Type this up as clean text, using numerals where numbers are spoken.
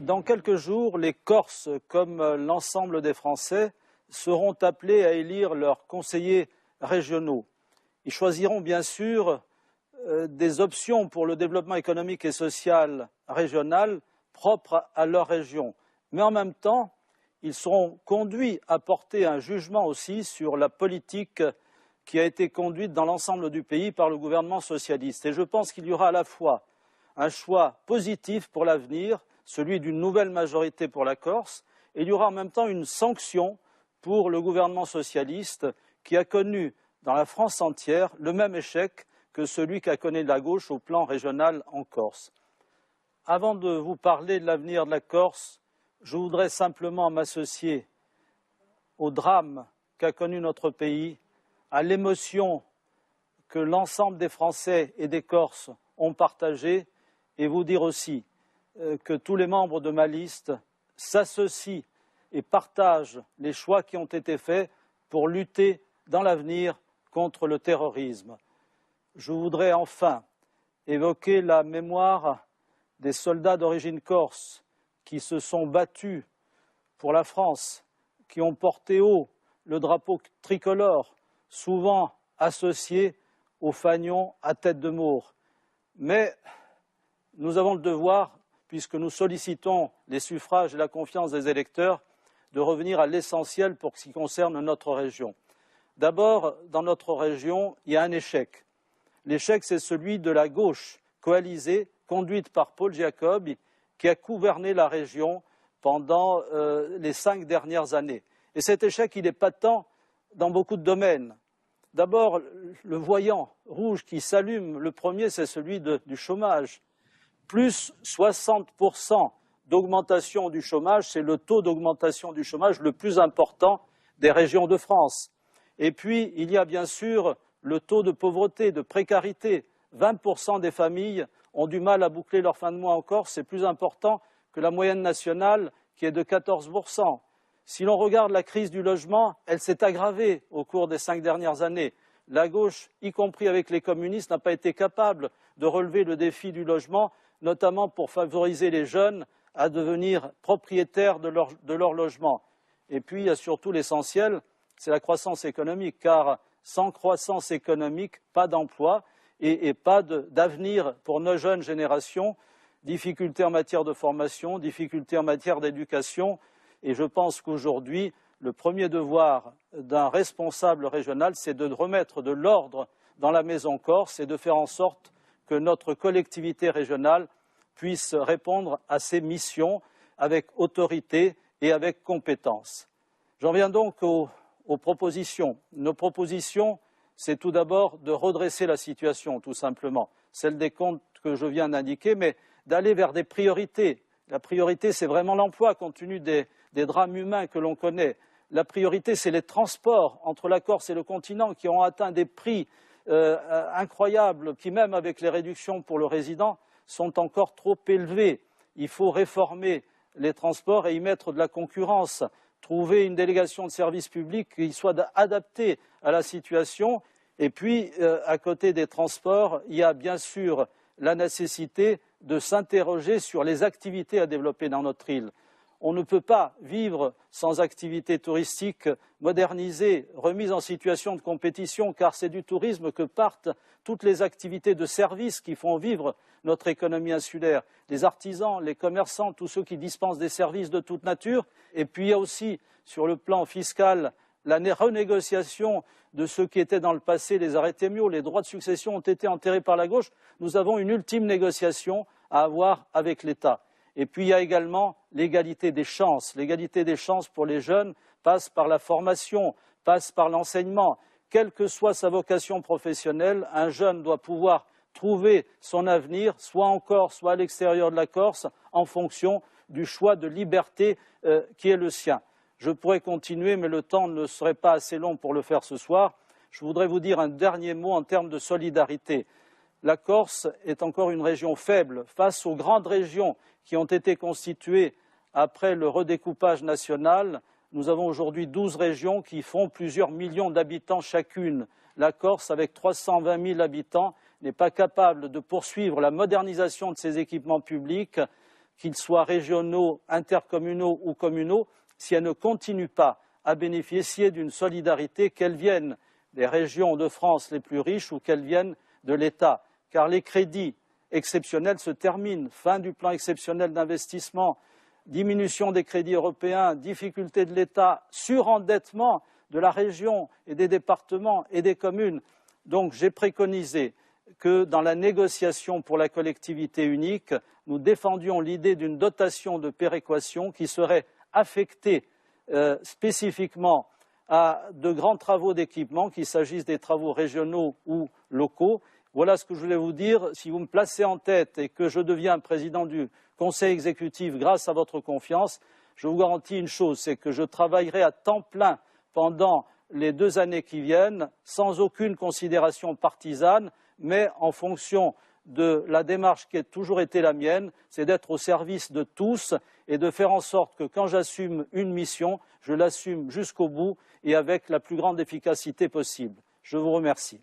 Dans quelques jours, les Corses, comme l'ensemble des Français, seront appelés à élire leurs conseillers régionaux. Ils choisiront bien sûr des options pour le développement économique et social régional propres à leur région. Mais en même temps, ils seront conduits à porter un jugement aussi sur la politique qui a été conduite dans l'ensemble du pays par le gouvernement socialiste. Et je pense qu'il y aura à la fois un choix positif pour l'avenir, celui d'une nouvelle majorité pour la Corse, et il y aura en même temps une sanction pour le gouvernement socialiste qui a connu dans la France entière le même échec que celui qu'a connu la gauche au plan régional en Corse. Avant de vous parler de l'avenir de la Corse, je voudrais simplement m'associer au drame qu'a connu notre pays, à l'émotion que l'ensemble des Français et des Corses ont partagée, et vous dire aussi que tous les membres de ma liste s'associent et partagent les choix qui ont été faits pour lutter dans l'avenir contre le terrorisme. Je voudrais enfin évoquer la mémoire des soldats d'origine corse qui se sont battus pour la France, qui ont porté haut le drapeau tricolore, souvent associé au fanion à tête de maure. Mais nous avons le devoir, puisque nous sollicitons les suffrages et la confiance des électeurs, de revenir à l'essentiel pour ce qui concerne notre région. D'abord, dans notre région, il y a un échec. L'échec, c'est celui de la gauche coalisée, conduite par Paul Giacobbi, qui a gouverné la région pendant les 5 dernières années. Et cet échec, il est patent dans beaucoup de domaines. D'abord, le voyant rouge qui s'allume, le premier, c'est celui du chômage. Plus 60% d'augmentation du chômage, c'est le taux d'augmentation du chômage le plus important des régions de France. Et puis, il y a bien sûr le taux de pauvreté, de précarité. 20% des familles ont du mal à boucler leur fin de mois en Corse, c'est plus important que la moyenne nationale qui est de 14%. Si l'on regarde la crise du logement, elle s'est aggravée au cours des 5 dernières années. La gauche, y compris avec les communistes, n'a pas été capable de relever le défi du logement, notamment pour favoriser les jeunes à devenir propriétaires de leur logement. Et puis, il y a surtout l'essentiel, c'est la croissance économique, car sans croissance économique, pas d'emploi et pas d'avenir pour nos jeunes générations, difficultés en matière de formation, difficultés en matière d'éducation. Et je pense qu'aujourd'hui, le premier devoir d'un responsable régional, c'est de remettre de l'ordre dans la maison corse et de faire en sorte que notre collectivité régionale puisse répondre à ses missions avec autorité et avec compétence. J'en viens donc aux propositions. Nos propositions, c'est tout d'abord de redresser la situation, tout simplement, celle des comptes que je viens d'indiquer, mais d'aller vers des priorités. La priorité, c'est vraiment l'emploi, compte tenu des drames humains que l'on connaît. La priorité, c'est les transports entre la Corse et le continent qui ont atteint des prix incroyables, qui même avec les réductions pour le résident, sont encore trop élevés. Il faut réformer les transports et y mettre de la concurrence, trouver une délégation de services publics qui soit adaptée à la situation. Et puis, à côté des transports, il y a bien sûr la nécessité de s'interroger sur les activités à développer dans notre île. On ne peut pas vivre sans activité touristique modernisée, remise en situation de compétition, car c'est du tourisme que partent toutes les activités de services qui font vivre notre économie insulaire. Les artisans, les commerçants, tous ceux qui dispensent des services de toute nature. Et puis il y a aussi, sur le plan fiscal, la renégociation de ce qui était dans le passé, les arrêtés Miot, les droits de succession ont été enterrés par la gauche. Nous avons une ultime négociation à avoir avec l'État. Et puis il y a également l'égalité des chances. L'égalité des chances pour les jeunes passe par la formation, passe par l'enseignement. Quelle que soit sa vocation professionnelle, un jeune doit pouvoir trouver son avenir, soit en Corse, soit à l'extérieur de la Corse, en fonction du choix de liberté qui est le sien. Je pourrais continuer, mais le temps ne serait pas assez long pour le faire ce soir. Je voudrais vous dire un dernier mot en termes de solidarité. La Corse est encore une région faible face aux grandes régions qui ont été constituées après le redécoupage national. Nous avons aujourd'hui 12 régions qui font plusieurs millions d'habitants chacune. La Corse, avec 320 000 habitants, n'est pas capable de poursuivre la modernisation de ses équipements publics, qu'ils soient régionaux, intercommunaux ou communaux, si elles ne continuent pas à bénéficier d'une solidarité, qu'elles viennent des régions de France les plus riches ou qu'elles viennent de l'État. Car les crédits exceptionnels se terminent. Fin du plan exceptionnel d'investissement, diminution des crédits européens, difficulté de l'État, surendettement de la région et des départements et des communes. Donc j'ai préconisé que dans la négociation pour la collectivité unique, nous défendions l'idée d'une dotation de péréquation qui serait affectée spécifiquement à de grands travaux d'équipement, qu'il s'agisse des travaux régionaux ou locaux. Voilà ce que je voulais vous dire. Si vous me placez en tête et que je deviens président du Conseil exécutif grâce à votre confiance, je vous garantis une chose, c'est que je travaillerai à temps plein pendant les 2 années qui viennent, sans aucune considération partisane, mais en fonction de la démarche qui a toujours été la mienne, c'est d'être au service de tous et de faire en sorte que quand j'assume une mission, je l'assume jusqu'au bout et avec la plus grande efficacité possible. Je vous remercie.